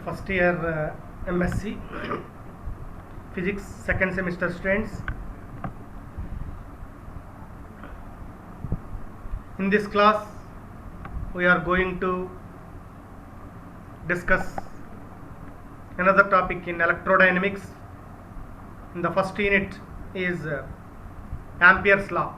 first year MSc Physics second semester students. In this class we are going to discuss another topic in electrodynamics. In the first unit is Ampere's law.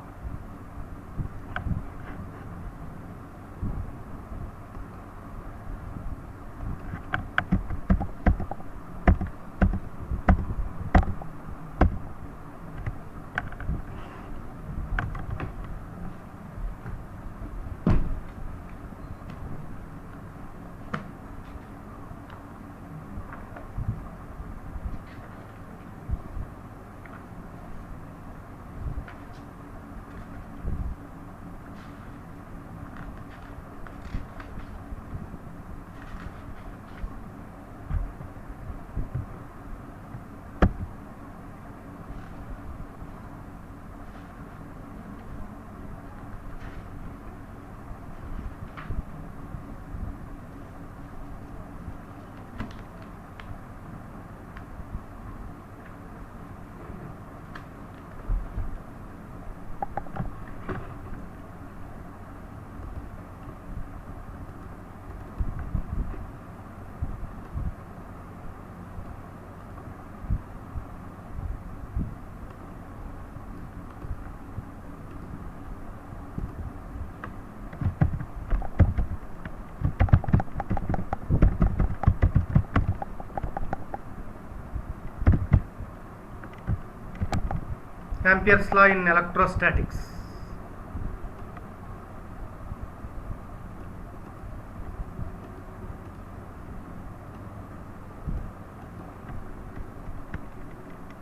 Ampere's law in electrostatics.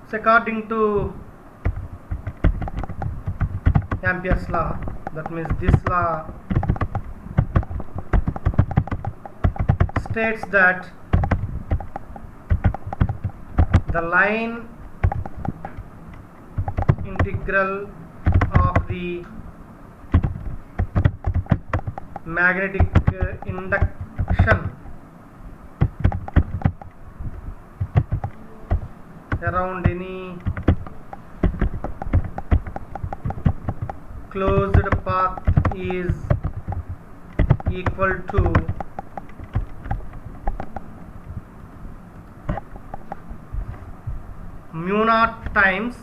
So according to Ampere's law, that means this law states that the line integral of the magnetic induction around any closed path is equal to mu naught times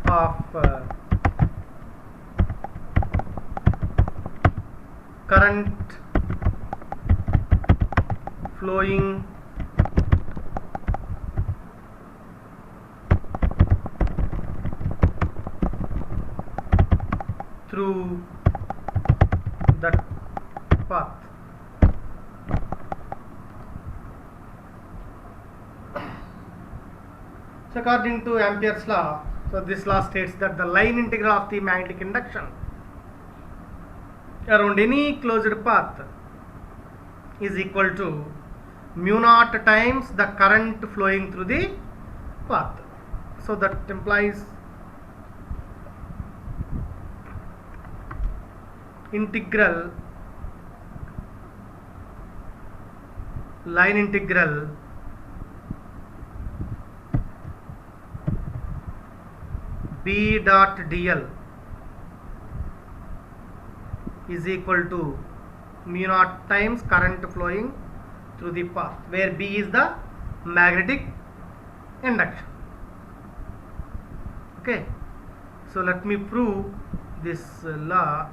of current flowing through that path. So according to Ampere's law, so this law states that the line integral of the magnetic induction around any closed path is equal to mu naught times the current flowing through the path. So that implies line integral B dot dl is equal to mu naught times current flowing through the path, where B is the magnetic induction. Okay, so let me prove this law.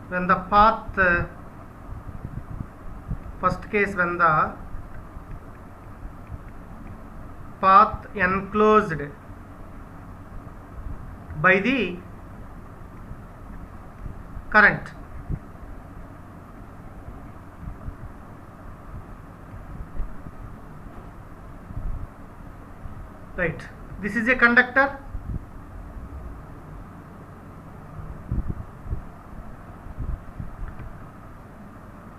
When the path first case when the path enclosed by the current. Right, this is a conductor.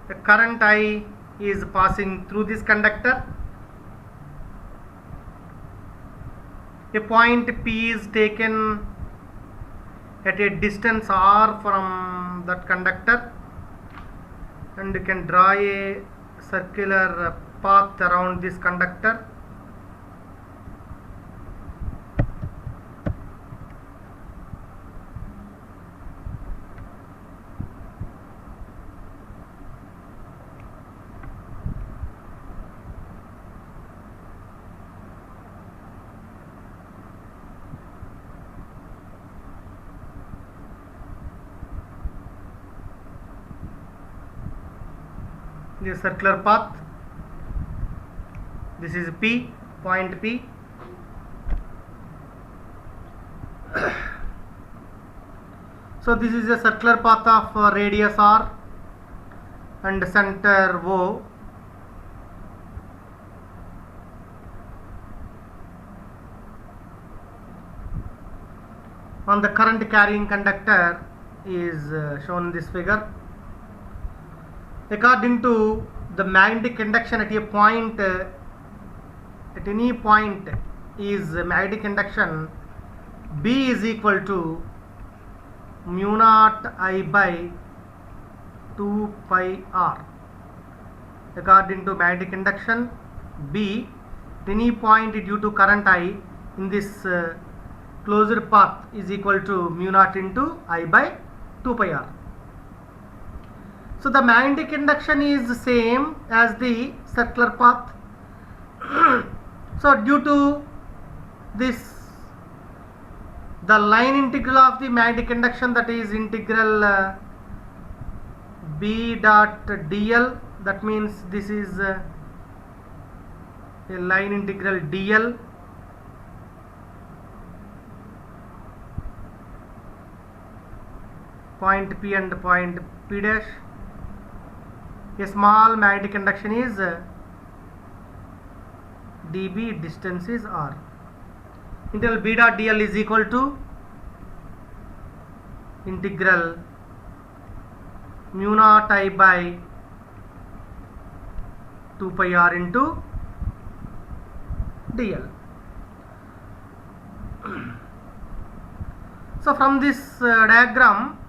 The current I is passing through this conductor. A point P is taken at a distance r from that conductor, and you can draw a circular path around this conductor. This circular path, this is P, point P. So this is a circular path of radius r and center O. On the current carrying conductor is shown in this figure. According to the magnetic induction at a point, at any point is magnetic induction B is equal to mu naught I by 2 pi r. According to magnetic induction, B at any point due to current I in this closed path is equal to mu naught into I by 2 pi r. So the magnetic induction is the same as the circular path. So due to this, the line integral of the magnetic induction, that is integral B dot dl, that means this is a line integral dl point P and point P dash. A small magnetic induction is dB, distance is r. Integral B dot dl is equal to integral mu naught I by 2 pi r into dl. So from this diagram,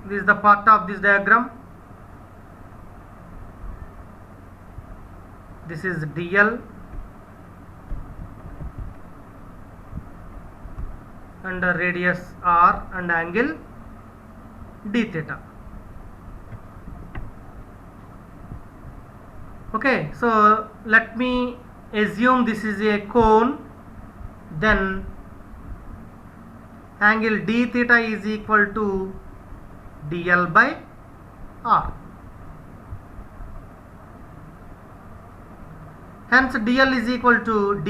this is the part of this diagram. This is dl and radius r and angle d theta. Okay, so let me assume this is a cone, then angle d theta is equal to dl by r. Hence dl is equal to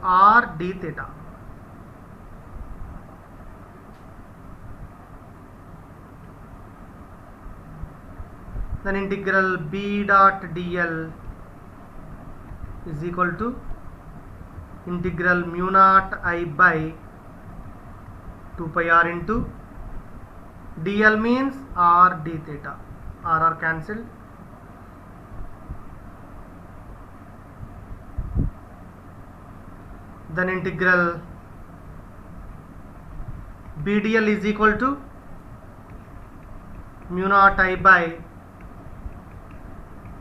r d theta. Then integral B dot dl is equal to integral mu naught I by 2 pi r into dl means r d theta. R cancelled. Then integral B dl is equal to mu naught I by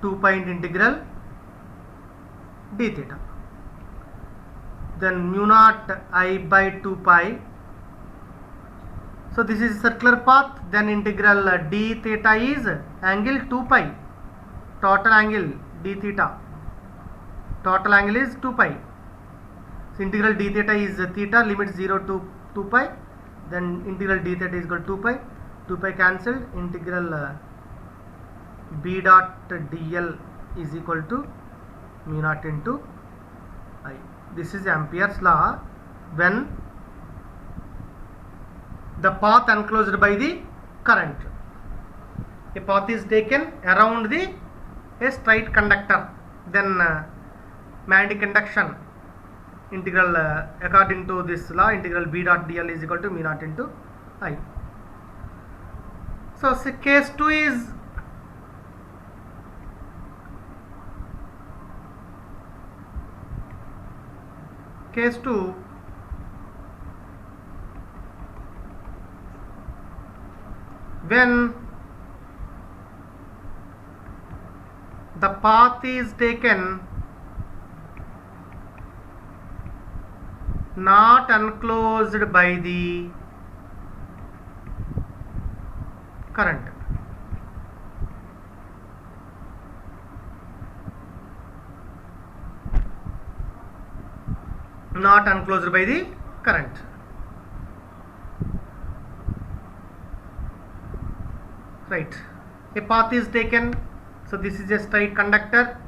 2 pi integral d theta. Then mu naught I by 2 pi. So this is circular path. Then integral d theta is angle 2 pi. Total angle d theta. Total angle is 2 pi. So integral d theta is theta, limit 0 to 2 pi, then integral d theta is equal to 2 pi cancelled, integral b dot dl is equal to mu naught into I. This is Ampere's law when the path enclosed by the current. A path is taken around a straight conductor, then magnetic induction integral according to this law, integral b dot dl is equal to mu naught into I. So case 2 is when the path is taken not enclosed by the current. Not enclosed by the current. Right. A path is taken. So this is a straight conductor.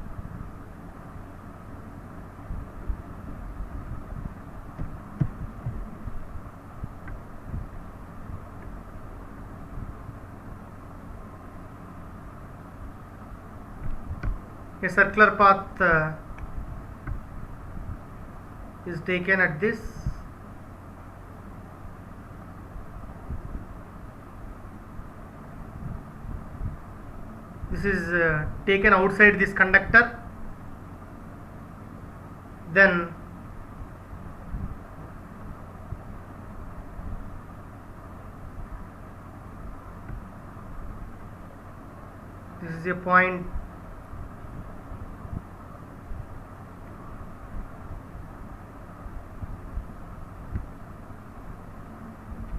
A circular path is taken at this. This is taken outside this conductor. Then this is a point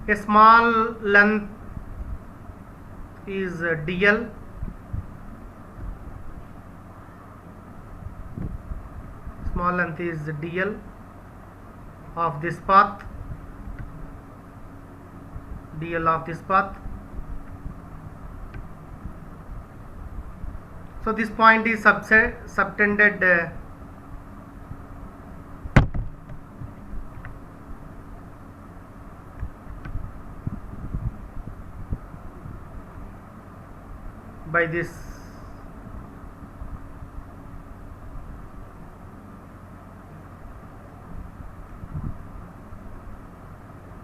a small length is dl, small length is dl of this path, dl of this path. So this point is subtended by this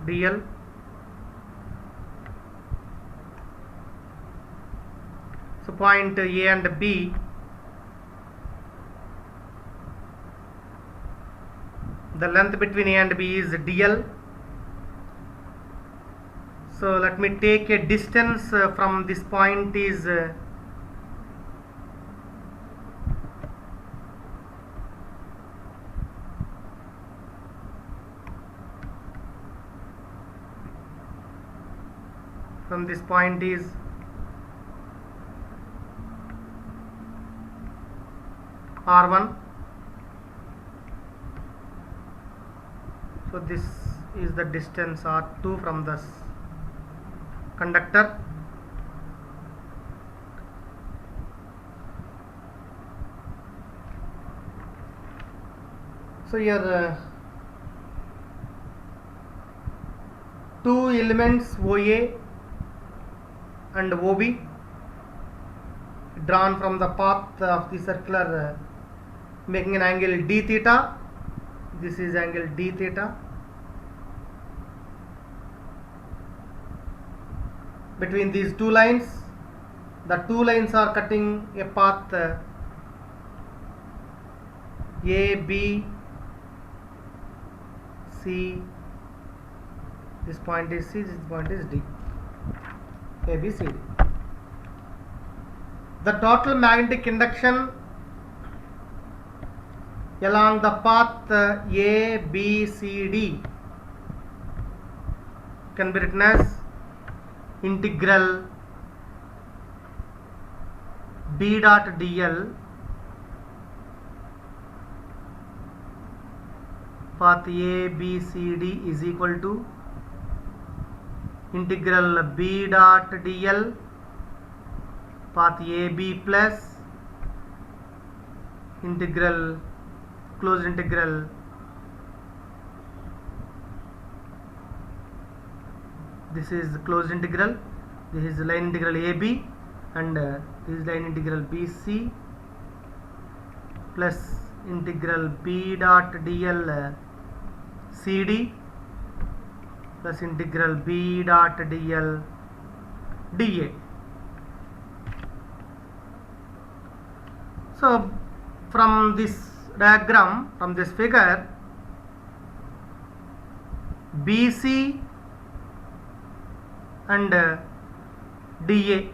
dl. So point A and B, the length between A and B is dl. So let me take a distance from this point is from this point is r1. So this is the distance r2 from this conductor. So here two elements OA and OB drawn from the path of the circular making an angle d theta. This is angle d theta. Between these two lines, the two lines are cutting a path A, B, C. This point is C, this point is D. A, B, C, D. The total magnetic induction along the path A, B, C, D can be written as integral B dot dl path A, B, C, D is equal to integral b dot dl path AB plus integral closed integral this is closed integral, this is line integral AB and this is line integral BC plus integral b dot dl CD plus integral b dot dl dA. So from this diagram, from this figure, BC and DA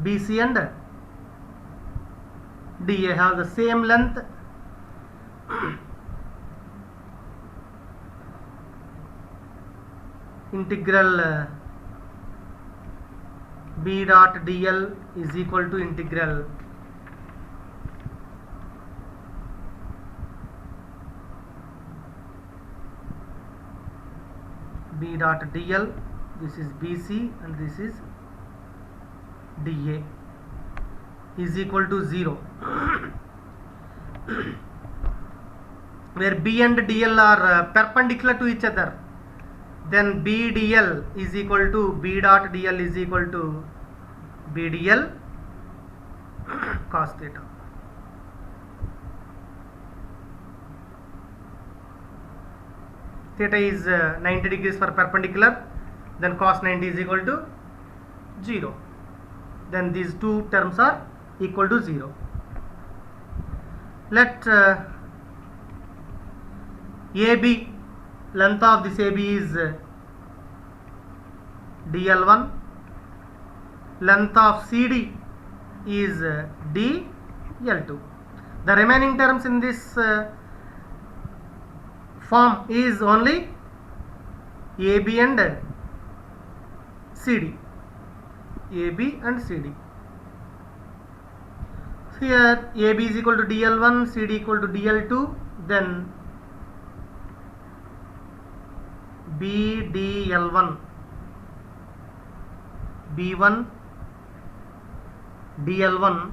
BC and DA have the same length. Integral b dot dl is equal to integral b dot dl, this is BC and this is DA, is equal to 0 where B and DL are perpendicular to each other, then BDL is equal to B dot DL is equal to BDL cos theta. Theta is 90 degrees for perpendicular, then cos 90 is equal to 0. Then these two terms are equal to 0. Let AB, length of this AB is DL1, length of CD is DL2. The remaining terms in this form is only AB and CD. AB and CD. Here AB is equal to DL1, CD equal to DL2, then BDL1, B1, DL1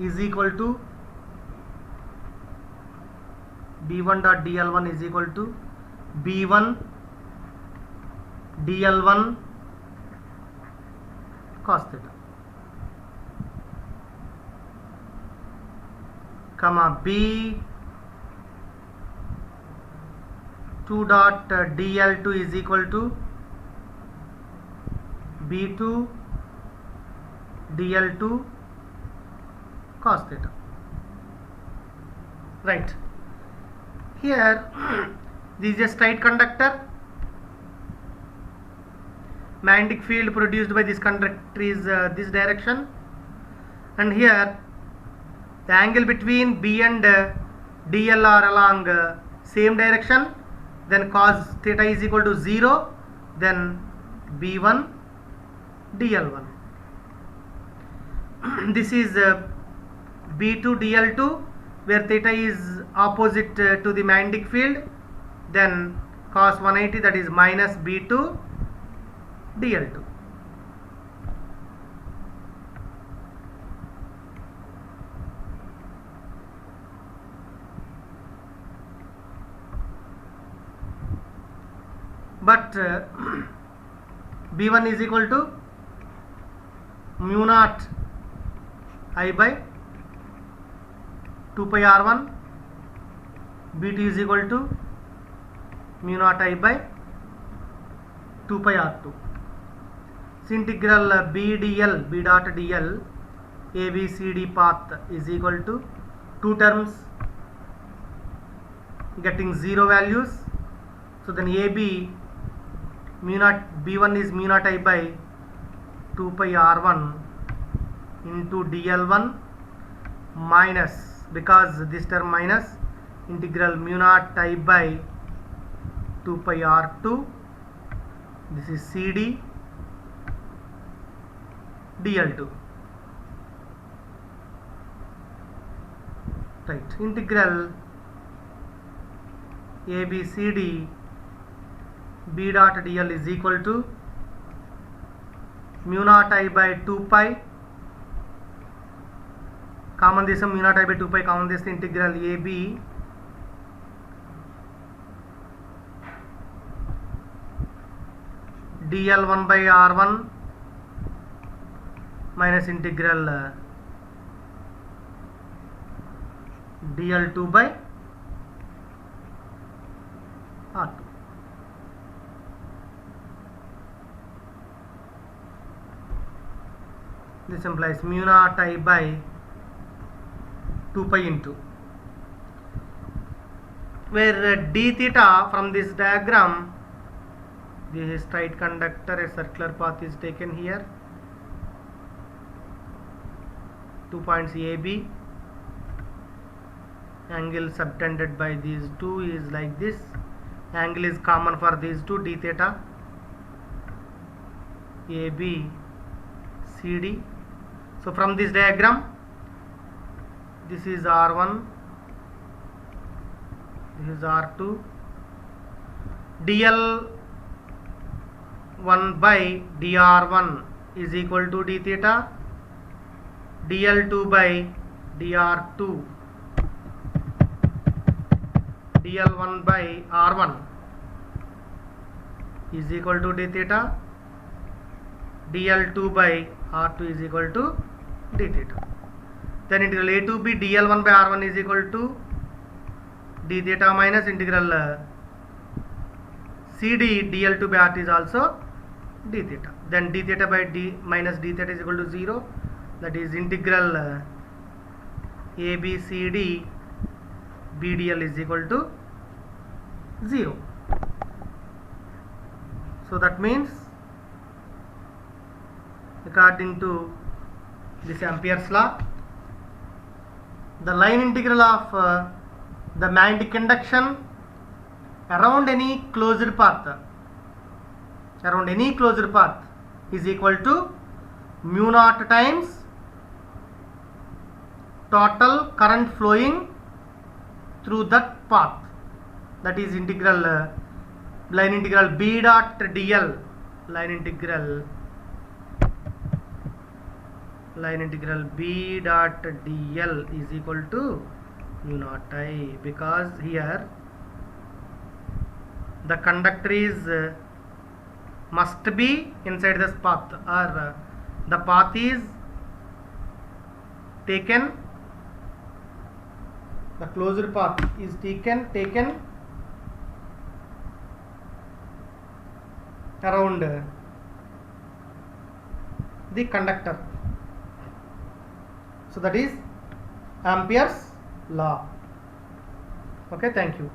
is equal to B1 dot DL1 is equal to B1 DL1 cos theta, comma B2 dot DL2 is equal to B2 DL2 cos theta. Right. Here this is a straight conductor. Magnetic field produced by this conductor is this direction, and here the angle between B and DL are along same direction, then cos theta is equal to 0, then B1 DL1. This is B2 DL2 where theta is opposite to the magnetic field, then cos 180, that is minus B2 DL2. But B1 is equal to mu naught I by 2 pi R1, B2 is equal to mu naught I by 2 pi R2. So integral BDL, B dot DL, ABCD path is equal to two terms getting 0 values. So then AB mu naught, B1 is mu naught I by 2 pi R1 into DL1 minus, because this term minus, integral mu naught I by 2 pi R2, this is CD DL2. right, integral ABCD B dot dl is equal to mu naught I by 2 pi, common this mu naught I by 2 pi common this integral AB dl 1 by r1 minus integral dl 2 by r2. This implies mu naught I by 2 pi into, where d theta from this diagram, this is straight conductor, a circular path is taken here, 2 points AB, angle subtended by these two is like this, angle is common for these two, d theta, AB CD. So from this diagram, this is R1, this is R2, dl 1 by dr1 is equal to d theta, dl 2 by dr2, dl 1 by r1 is equal to d theta, dl 2 by r2 is equal to d theta. Then integral a to b dl 1 by r1 is equal to d theta minus integral cd dl 2 by r2 is also d theta. Then d theta by d minus d theta is equal to 0, that is integral abcd bdl is equal to 0. So that means, according to this Ampere's law, the line integral of the magnetic induction around any closed path is equal to mu naught times total current flowing through that path, that is integral line integral b dot dl, line integral b dot dl is equal to mu naught I, because here the conductor is must be inside this path, or the path is taken, the closed path is taken around the conductor. So that is Ampere's law. Okay, thank you.